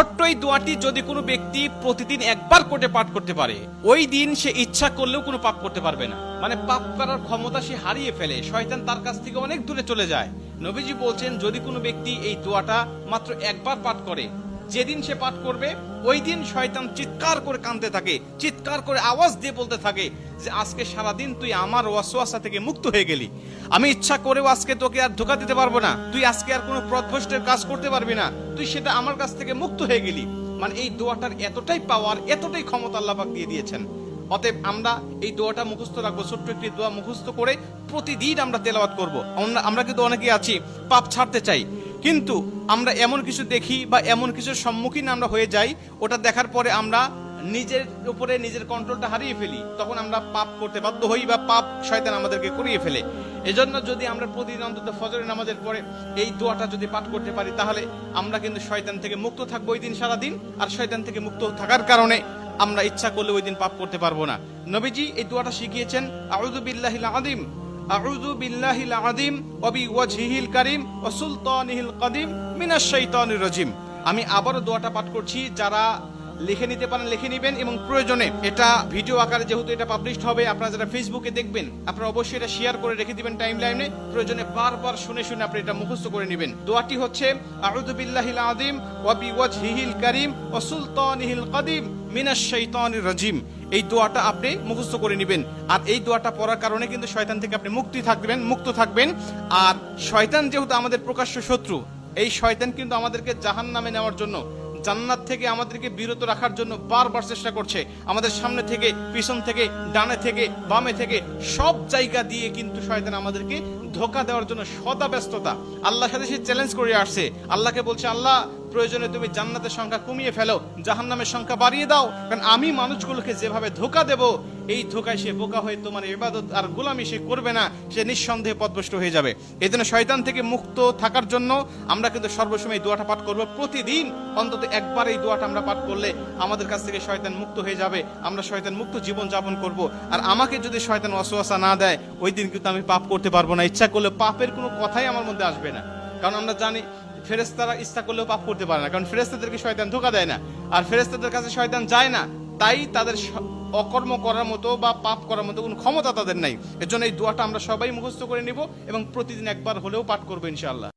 ছোট্ট এই দোয়াটি যদি কোনো ব্যক্তি প্রতিদিন একবার করে পাঠ করতে পারে, ওই দিন সে ইচ্ছা করলেও কোনো পাপ করতে পারবে না। মানে পাপ করার ক্ষমতা সে হারিয়ে ফেলে, শয়তান তার কাছ থেকে অনেক দূরে চলে যায়। নবীজি বলছেন, যদি কোনো ব্যক্তি এই দোয়াটা মাত্র একবার পাঠ করে, যেদিন সে পাঠ করবে ওই দিন শয়তান চিৎকার করে কাঁদতে থাকে, চিৎকার করে আওয়াজ দিয়ে বলতে থাকে যে আজকে সারাদিন তুই আমার ওয়াসওয়াসা থেকে মুক্ত হয়ে গেলি, আমি ইচ্ছা করেও আজকে তোকে আর ধোঁকা দিতে পারবো না, তুই আজকে আর কোনো পথভ্রষ্টের কাজ করতে পারবি না, তুই সেটা আমার কাছ থেকে মুক্ত হয়ে গেলি। মানে এই দোয়াটার এতটাই পাওয়ার, এতটাই ক্ষমতা আল্লাহ পাক দিয়ে দিয়েছেন। অতএব আমরা এই দোয়াটা মুখস্থ রাখবো, ছোট্ট একটি দোয়া মুখস্থ করে প্রতিদিন আমরা তেলাওয়াত করব। আমরা কিন্তু অনেকেই আছি পাপ ছাড়তে চাই, কিন্তু আমরা এমন কিছু দেখি বা এমন কিছুর সম্মুখীন আমরা হয়ে যাই, ওটা দেখার পরে আমরা নিজের উপরে নিজের কন্ট্রোলটা হারিয়ে ফেলি, তখন আমরা পাপ করতে বাধ্য হই বা পাপ শয়তান আমাদেরকে করিয়ে ফেলে। এজন্য যদি আমরা প্রতিদিন অন্তত ফজরের নামাজের পরে এই দোয়াটা যদি পাঠ করতে পারি, তাহলে আমরা কিন্তু শয়তান থেকে মুক্ত থাকবো ওই দিন সারাদিন। আর শয়তান থেকে মুক্ত থাকার কারণে আমরা ইচ্ছা করলে ওই দিন পাপ করতে পারবো না। নবীজি এই দোয়াটা শিখিয়েছেন, আউযু বিল্লাহিল আযীম, আউযু বিল্লাহিল আযীম ওয়া বিওয়াজহিল কারীম ওয়া সুলতানিহিল কাদিম মিনাশ শাইতানির রাজিম। আমি আবারও দোয়াটা পাঠ করছি, যারা লিখে নিতে পারেন লিখে নেবেন, এবং প্রয়োজনে এটা ভিডিও আকারে যেহেতু এটা পাবলিশড হবে, আপনারা যারা ফেসবুকে দেখবেন আপনারা অবশ্যই এটা শেয়ার করে রেখে দিবেন টাইমলাইনে, প্রয়োজনে বারবার শুনে শুনে আপনি এটা মুখস্থ করে নেবেন। দোয়াটি হচ্ছে, আউযু বিল্লাহিল আযীম ওয়া বিওয়াজহিল কারীম ওয়া সুলতানিহিল কাদিম মিনাশ শাইতানির রাজিম। এই দোয়াটা আপনি মুখস্থ করে নেবেন, আর এই দোয়াটা পড়ার কারণে কিন্তু শয়তান থেকে আপনি মুক্ত থাকবেন। আর শয়তান যেহেতু আমাদের প্রকাশ্য শত্রু, এই শয়তান কিন্তু আমাদেরকে জাহান্নামে নেওয়ার জন্য, জান্নাত থেকে আমাদেরকে বিরত রাখার জন্য বারবার চেষ্টা করছে। আমাদের সামনে থেকে, পিছন থেকে, ডানে থেকে, বামে থেকে, সব জায়গা দিয়ে কিন্তু শয়তান আমাদেরকে ধোঁকা দেওয়ার জন্য সদা ব্যস্ততা। আল্লাহর সাথে সে চ্যালেঞ্জ করে আসছে, আল্লাহকে বলছে, আল্লাহ প্রয়োজনে তুমি জান্নাতের সংখ্যা কমিয়ে ফেলো, জাহান্নামের সংখ্যা বাড়িয়ে দাও, কারণ আমি মানুষগুলোকে যেভাবে ধোঁকা দেব, এই ধোঁকায় সে বোকা হয়ে তোমার ইবাদত আর গোলামি সে করবে না, সে নিঃসন্দেহে পথভ্রষ্ট হয়ে যাবে। এই জন্য শয়তান থেকে মুক্ত থাকার জন্য আমরা কিন্তু সর্বসময় এই দোয়াটা পাঠ করবো। প্রতিদিন অন্তত একবার এই দোয়াটা আমরা পাঠ করলে আমাদের কাছ থেকে শয়তান মুক্ত হয়ে যাবে, আমরা শয়তান মুক্ত জীবন যাপন করব। আর আমাকে যদি শয়তান ওয়াসওয়াসা না দেয়, ওই দিন কিন্তু আমি পাপ করতে পারবো না, ইচ্ছা করলে পাপের কোনো কথাই আমার মধ্যে আসবে না। কারণ আমরা জানি ফেরেশতারা ইচ্ছা করলেও পাপ করতে পারে না, কারণ ফেরেশতাদেরকে শয়তান ধোঁকা দেয় না, আর ফেরেশতাদের কাছে শয়তান যায় না, তাই তাদের অকর্ম করার মতো বা পাপ করার মতো কোনো ক্ষমতা তাদের নাই। এর জন্য এই দোয়াটা আমরা সবাই মুখস্থ করে নিব এবং প্রতিদিন একবার হলেও পাঠ করবো ইনশাআল্লাহ।